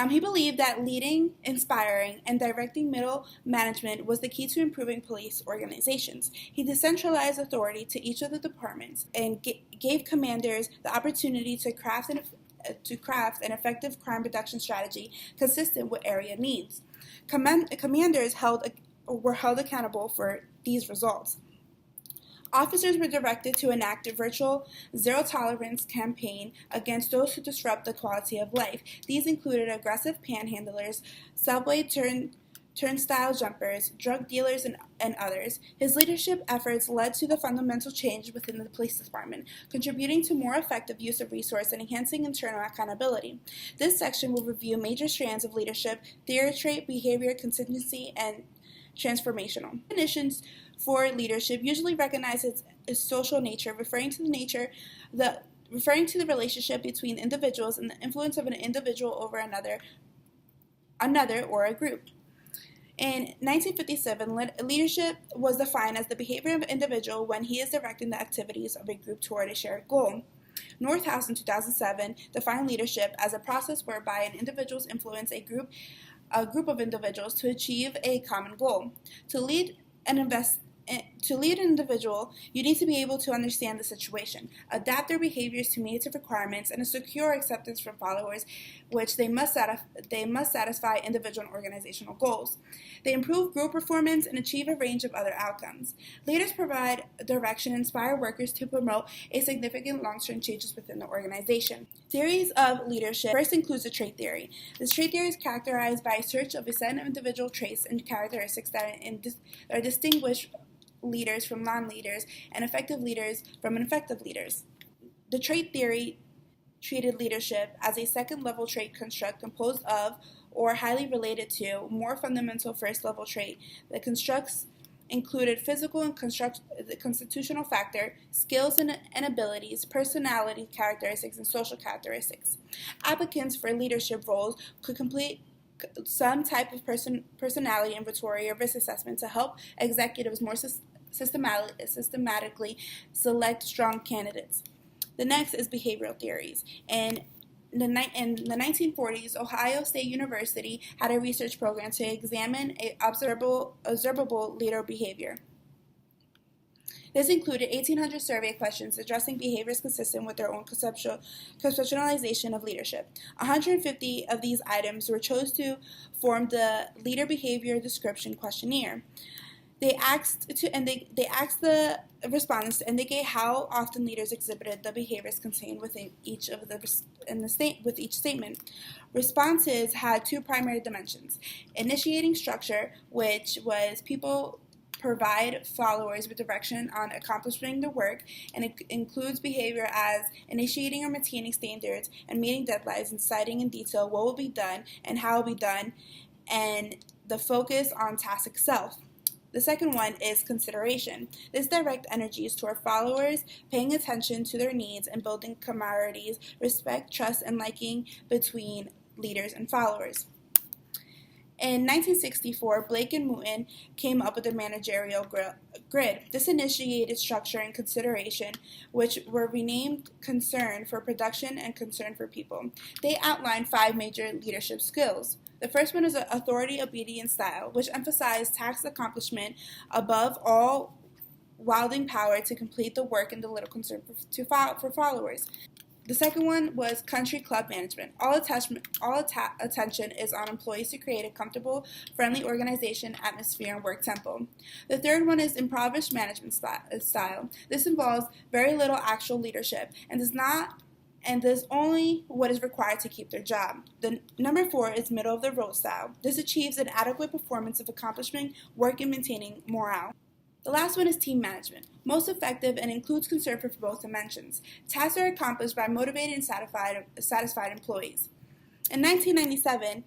He believed that leading, inspiring, and directing middle management was the key to improving police organizations. He decentralized authority to each of the departments and gave commanders the opportunity to craft an effective crime reduction strategy consistent with area needs. Commanders were held accountable for these results. Officers were directed to enact a virtual zero-tolerance campaign against those who disrupt the quality of life. These included aggressive panhandlers, subway turnstile jumpers, drug dealers, and others. His leadership efforts led to the fundamental change within the police department, contributing to more effective use of resources and enhancing internal accountability. This section will review major strands of leadership: theory, trait, behavior, contingency, and transformational. Definitions for leadership usually recognize its social nature, referring to the relationship between individuals and the influence of an individual over another or a group. In 1957, leadership was defined as the behavior of an individual when he is directing the activities of a group toward a shared goal. Northouse in 2007 defined leadership as a process whereby an individual's influence a group a group of individuals to achieve a common goal. To lead an individual, you need to be able to understand the situation, adapt their behaviors to meet its requirements, and secure acceptance from followers, which they must satisfy individual and organizational goals. They improve group performance and achieve a range of other outcomes. Leaders provide direction and inspire workers to promote a significant long-term changes within the organization. Theories of leadership first includes the trait theory. This trait theory is characterized by a search of a set of individual traits and characteristics that are distinguished leaders from non-leaders and effective leaders from ineffective leaders. The trait theory treated leadership as a second-level trait construct composed of or highly related to more fundamental first-level trait. The constructs included physical and the constitutional factor, skills and abilities, personality characteristics, and social characteristics. Applicants for leadership roles could complete some type of personality inventory or risk assessment to help executives more systematically select strong candidates. The next is behavioral theories. In the 1940s, Ohio State University had a research program to examine observable leader behavior. This included 1,800 survey questions addressing behaviors consistent with their own conceptualization of leadership. 150 of these items were chosen to form the Leader Behavior Description Questionnaire. They asked the respondents to indicate how often leaders exhibited the behaviors contained within each statement. Responses had two primary dimensions: initiating structure, which was people provide followers with direction on accomplishing the work, and it includes behavior as initiating or maintaining standards and meeting deadlines and citing in detail what will be done and how it will be done, and the focus on task itself. The second one is consideration. This directs energies toward followers, paying attention to their needs and building camaraderie, respect, trust, and liking between leaders and followers. In 1964, Blake and Mouton came up with the managerial grid. This initiated structure and consideration, which were renamed concern for production and concern for people. They outlined 5 major leadership skills. The first one is authority obedience style, which emphasized task accomplishment above all, wielding power to complete the work and the little concern for followers. The second one was country club management. All attention is on employees to create a comfortable, friendly organization, atmosphere, and work tempo. The third one is improvised management style. This involves very little actual leadership and does only what is required to keep their job. The number 4 is middle of the road style. This achieves an adequate performance of accomplishing work and maintaining morale. The last one is team management, most effective and includes concern for both dimensions. Tasks are accomplished by motivated and satisfied employees. In 1997,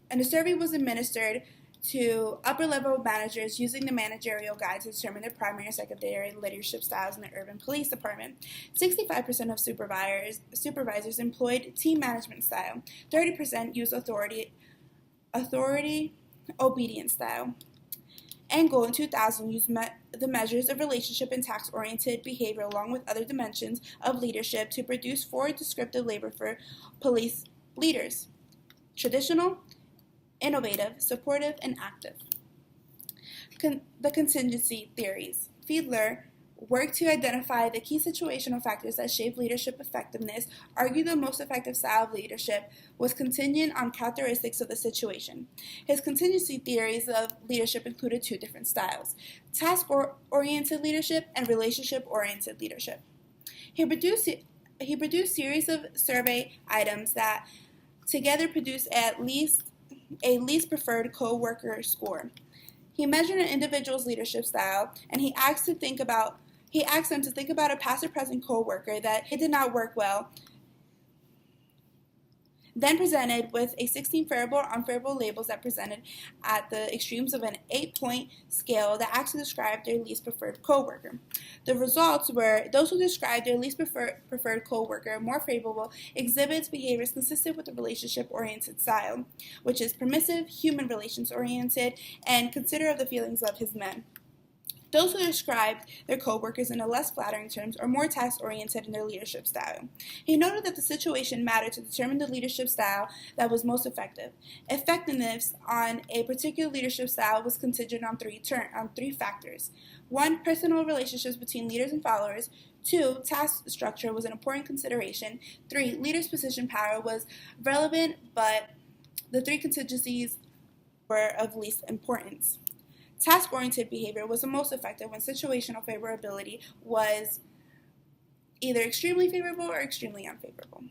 a survey was administered to upper-level managers using the managerial guide to determine their primary and secondary leadership styles in the urban police department. 65% of supervisors employed team management style. 30% used authority obedience style. Engel in 2000 used the measures of relationship and task-oriented behavior along with other dimensions of leadership to produce 4 descriptive labels for police leaders: traditional, innovative, supportive, and active. The contingency theories. Fiedler worked to identify the key situational factors that shape leadership effectiveness, argued the most effective style of leadership was contingent on characteristics of the situation. His contingency theories of leadership included 2 different styles: task-oriented leadership and relationship-oriented leadership. He produced series of survey items that together produced a least preferred co-worker score. He measured an individual's leadership style, and he asked them to think about a past or present co-worker that it did not work well, then presented with a 16 favorable or unfavorable labels that presented at the extremes of an 8-point scale that actually described their least preferred coworker. The results were those who described their least preferred coworker more favorable exhibits behaviors consistent with the relationship-oriented style, which is permissive, human relations-oriented, and considerate of the feelings of his men. Those who described their co-workers in a less flattering terms are more task-oriented in their leadership style. He noted that the situation mattered to determine the leadership style that was most effective. Effectiveness on a particular leadership style was contingent on three factors. 1. Personal relationships between leaders and followers. 2. Task structure was an important consideration. 3. Leaders' position power was relevant, but the three contingencies were of least importance. Task-oriented behavior was the most effective when situational favorability was either extremely favorable or extremely unfavorable.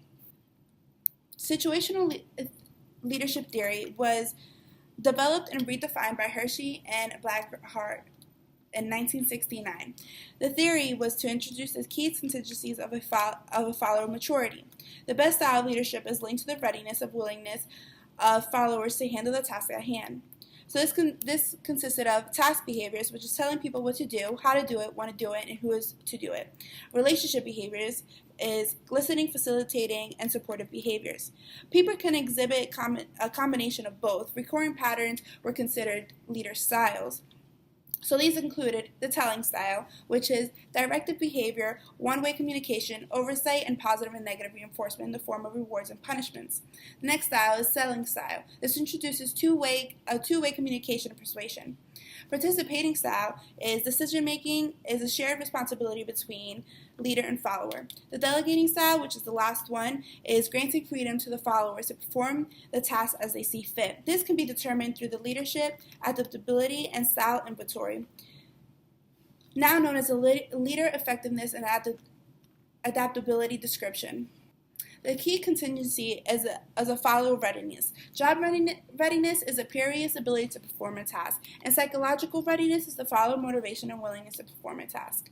Situational leadership theory was developed and redefined by Hershey and Blackhart in 1969. The theory was to introduce the key contingencies of a follower maturity. The best style of leadership is linked to the readiness of willingness of followers to handle the task at hand. So this consisted of task behaviors, which is telling people what to do, how to do it, when to do it, and who is to do it. Relationship behaviors is listening, facilitating, and supportive behaviors. People can exhibit a combination of both. Recurring patterns were considered leader styles. So these included the telling style, which is directive behavior, one-way communication, oversight, and positive and negative reinforcement in the form of rewards and punishments. The next style is selling style. This introduces two-way communication and persuasion. Participating style is decision-making is a shared responsibility between leader and follower. The delegating style, which is the last one, is granting freedom to the followers to perform the task as they see fit. This can be determined through the leadership, adaptability, and style inventory, now known as the leader effectiveness and adaptability description. The key contingency is a follower readiness. Job readiness is a peerless ability to perform a task, and psychological readiness is the follower motivation and willingness to perform a task.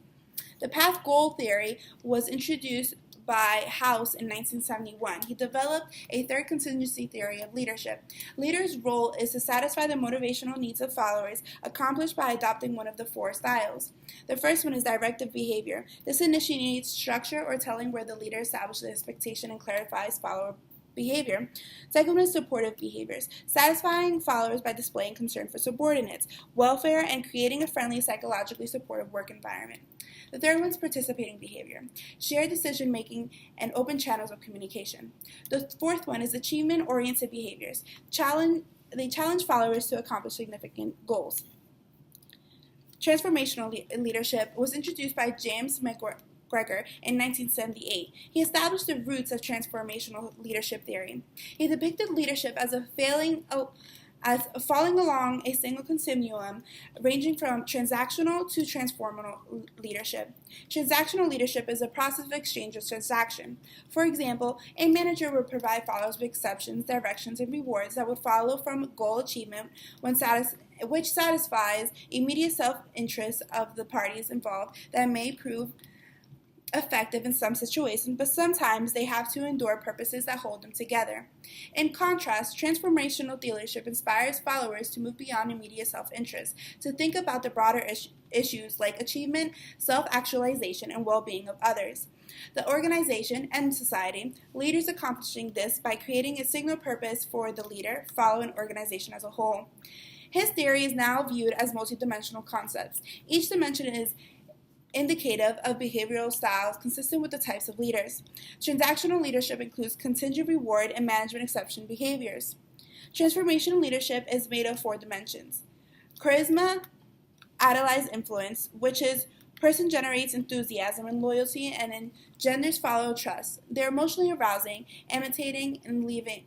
The path goal theory was introduced by House in 1971. He developed a third contingency theory of leadership. Leaders' role is to satisfy the motivational needs of followers, accomplished by adopting one of the four styles. The first one is directive behavior. This initiates structure or telling where the leader establishes expectation and clarifies follower behavior. Second one is supportive behaviors, satisfying followers by displaying concern for subordinates, welfare, and creating a friendly, psychologically supportive work environment. The third one is participating behavior, shared decision-making, and open channels of communication. The fourth one is achievement-oriented behaviors. They challenge followers to accomplish significant goals. Transformational leadership was introduced by James McGregor in 1978. He established the roots of transformational leadership theory. He depicted leadership as falling along a single continuum ranging from transactional to transformational leadership. Transactional leadership is a process of exchange of transaction. For example, a manager would provide followers with exceptions, directions, and rewards that would follow from goal achievement which satisfies immediate self-interest of the parties involved that may prove effective in some situations, but sometimes they have to endure purposes that hold them together. In contrast, transformational leadership inspires followers to move beyond immediate self-interest, to think about the broader issues like achievement, self-actualization, and well-being of others. The organization and society, leaders accomplishing this by creating a single purpose for the leader, follower, and organization as a whole. His theory is now viewed as multidimensional concepts. Each dimension is indicative of behavioral styles consistent with the types of leaders. Transactional leadership includes contingent reward and management exception behaviors. Transformational leadership is made of four dimensions. Charisma, idolized influence, which is person generates enthusiasm and loyalty and engenders follower trust. They're emotionally arousing, imitating, and leaving,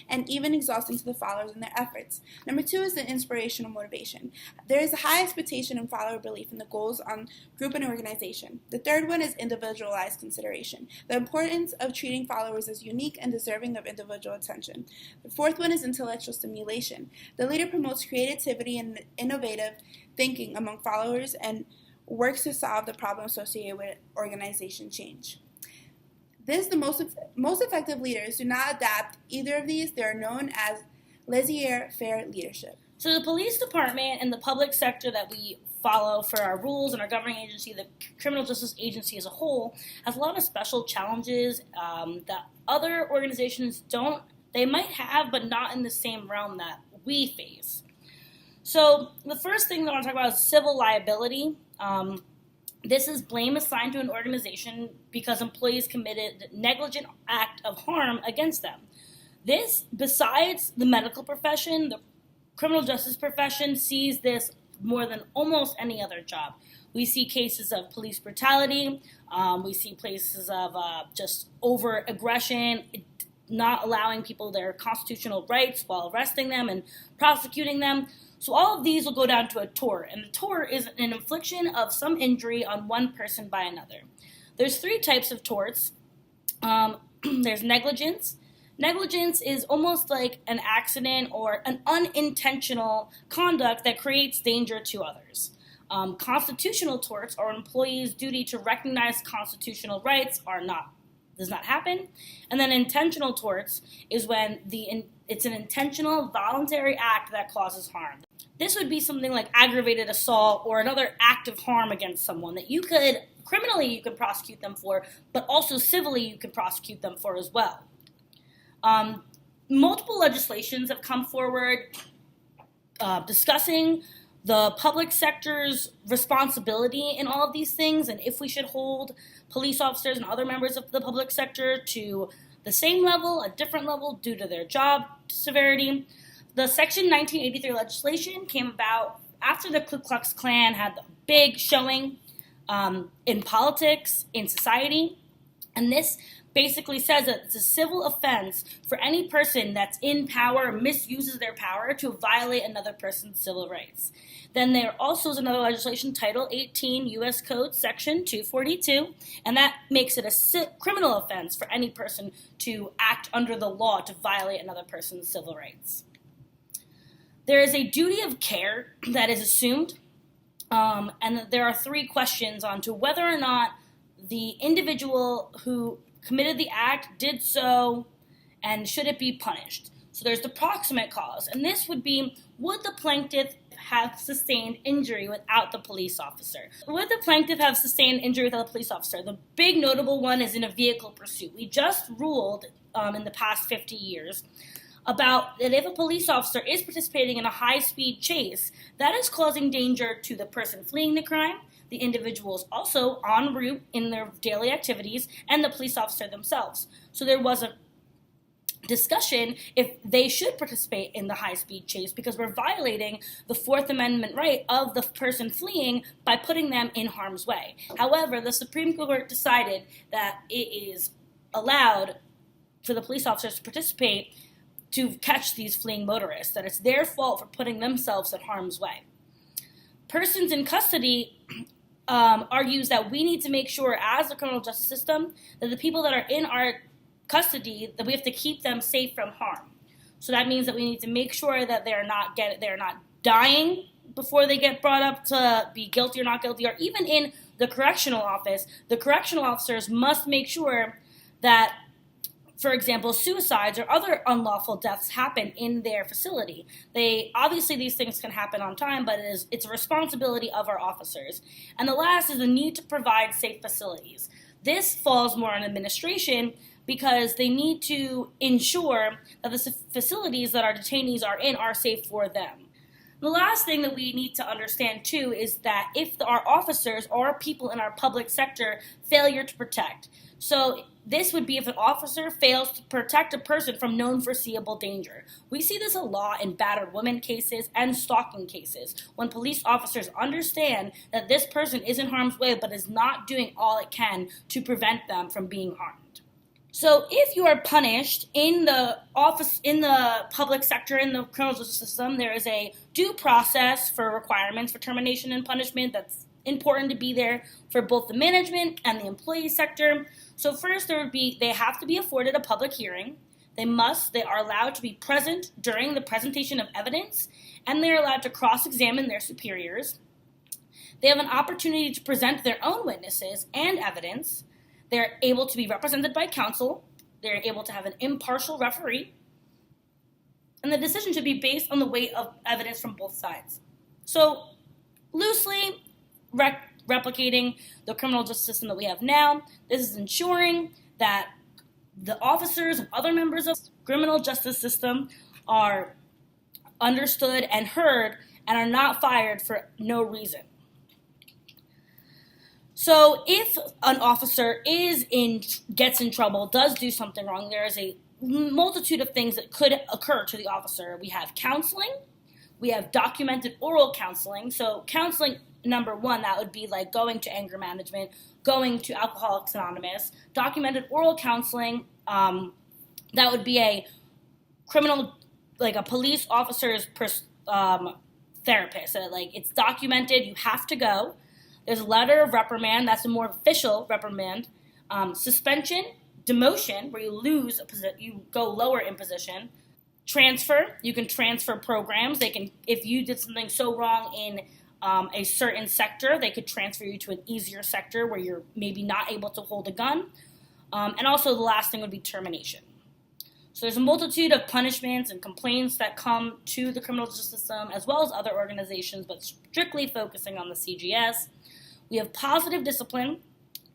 and even exhausting to the followers in their efforts. Number two is the inspirational motivation. There is a high expectation and follower belief in the goals on group and organization. The third one is individualized consideration, the importance of treating followers as unique and deserving of individual attention. The fourth one is intellectual stimulation. The leader promotes creativity and innovative thinking among followers and works to solve the problem associated with organization change. Most effective leaders do not adapt either of these. They are known as laissez-faire leadership. So the police department and the public sector that we follow for our rules and our governing agency, the criminal justice agency as a whole, has a lot of special challenges that other organizations don't. They might have, but not in the same realm that we face. So the first thing that I want to talk about is civil liability. This is blame assigned to an organization because employees committed negligent act of harm against them. This, besides the medical profession, the criminal justice profession sees this more than almost any other job. We see cases of police brutality. We see cases of just over aggression, not allowing people their constitutional rights while arresting them and prosecuting them. So all of these will go down to a tort, and the tort is an infliction of some injury on one person by another. There's three types of torts. There's negligence. Negligence is almost like an accident or an unintentional conduct that creates danger to others. Constitutional torts are an employee's duty to recognize constitutional rights does not happen. And then intentional torts is when it's an intentional, voluntary act that causes harm. This would be something like aggravated assault or another act of harm against someone that criminally you could prosecute them for, but also civilly you can prosecute them for as well. Multiple legislations have come forward discussing the public sector's responsibility in all of these things, and if we should hold police officers and other members of the public sector to the same level, a different level, due to their job severity. The Section 1983 legislation came about after the Ku Klux Klan had the big showing in politics, in society, and this basically says that it's a civil offense for any person that's in power or misuses their power to violate another person's civil rights. Then there also is another legislation, Title 18 U.S. Code, Section 242, and that makes it a criminal offense for any person to act under the law to violate another person's civil rights. There is a duty of care that is assumed, and there are three questions on to whether or not the individual who committed the act did so, and should it be punished. So there's the proximate cause, and this would be, would the plaintiff have sustained injury without the police officer? Would the plaintiff have sustained injury without the police officer? The big notable one is in a vehicle pursuit. We just ruled in the past 50 years about that if a police officer is participating in a high-speed chase, that is causing danger to the person fleeing the crime, the individuals also en route in their daily activities, and the police officer themselves. So there was a discussion if they should participate in the high-speed chase because we're violating the Fourth Amendment right of the person fleeing by putting them in harm's way. However, the Supreme Court decided that it is allowed for the police officers to participate to catch these fleeing motorists, that it's their fault for putting themselves in harm's way. Persons in custody argues that we need to make sure, as the criminal justice system, that the people that are in our custody, that we have to keep them safe from harm. So that means that we need to make sure that they're not dying before they get brought up to be guilty or not guilty, or even in the correctional office, the correctional officers must make sure that, for example, suicides or other unlawful deaths happen in their facility. Obviously these things can happen on time, but it's a responsibility of our officers. And the last is the need to provide safe facilities. This falls more on administration because they need to ensure that the facilities that our detainees are in are safe for them. The last thing that we need to understand, too, is that if our officers or people in our public sector failure to protect. So this would be if an officer fails to protect a person from known foreseeable danger. We see this a lot in battered women cases and stalking cases, when police officers understand that this person is in harm's way but is not doing all it can to prevent them from being harmed. So if you are punished in the public sector, in the criminal justice system, there is a due process for requirements for termination and punishment that's important to be there for both the management and the employee sector. So first, they have to be afforded a public hearing. They are allowed to be present during the presentation of evidence, and they're allowed to cross-examine their superiors. They have an opportunity to present their own witnesses and evidence. They're able to be represented by counsel. They're able to have an impartial referee. And the decision should be based on the weight of evidence from both sides. So, loosely replicating the criminal justice system that we have now, this is ensuring that the officers and other members of the criminal justice system are understood and heard and are not fired for no reason. So if an officer gets in trouble, does do something wrong, there is a multitude of things that could occur to the officer. We have counseling, we have documented oral counseling. So counseling, number one, that would be like going to anger management, going to Alcoholics Anonymous. Documented oral counseling, that would be a criminal, like a police officer's therapist. So like it's documented, you have to go. There's a letter of reprimand, that's a more official reprimand. Suspension, demotion, where you go lower in position. Transfer, you can transfer programs. If you did something so wrong in a certain sector, they could transfer you to an easier sector where you're maybe not able to hold a gun. And also the last thing would be termination. So there's a multitude of punishments and complaints that come to the criminal justice system as well as other organizations, but strictly focusing on the CJS. We have positive discipline.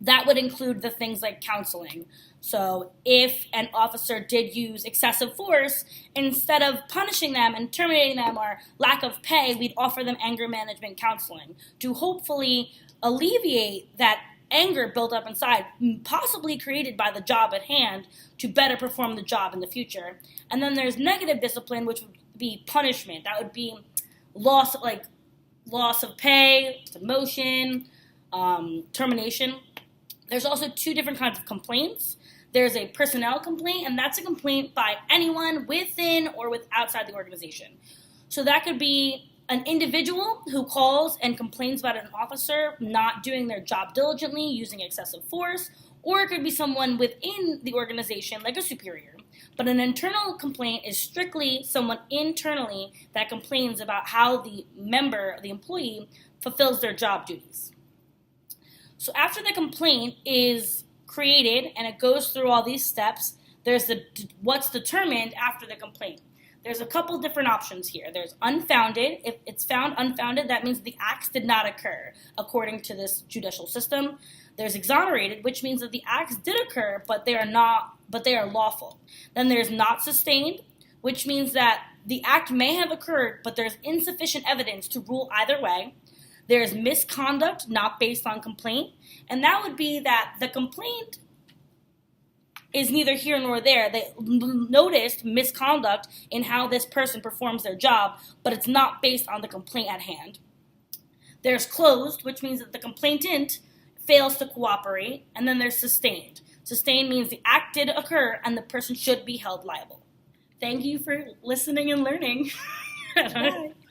That would include the things like counseling. So if an officer did use excessive force, instead of punishing them and terminating them or lack of pay, we'd offer them anger management counseling to hopefully alleviate that anger built up inside, possibly created by the job at hand, to better perform the job in the future. And then there's negative discipline, which would be punishment. That would be loss of pay, demotion, termination. There's also two different kinds of complaints. There's a personnel complaint, and that's a complaint by anyone within or outside the organization. So that could be an individual who calls and complains about an officer not doing their job diligently, using excessive force, or it could be someone within the organization, like a superior. But an internal complaint is strictly someone internally that complains about how the employee, fulfills their job duties. So after the complaint is created and it goes through all these steps, there's what's determined after the complaint. There's a couple different options here. There's unfounded. If it's found unfounded, that means the acts did not occur according to this judicial system. There's exonerated, which means that the acts did occur, but they are lawful. Then there's not sustained, which means that the act may have occurred, but there's insufficient evidence to rule either way. There's misconduct not based on complaint, and that would be that the complaint is neither here nor there. They noticed misconduct in how this person performs their job, but it's not based on the complaint at hand. There's closed, which means that the complainant fails to cooperate, and then there's sustained. Sustained means the act did occur and the person should be held liable. Thank you for listening and learning. Bye.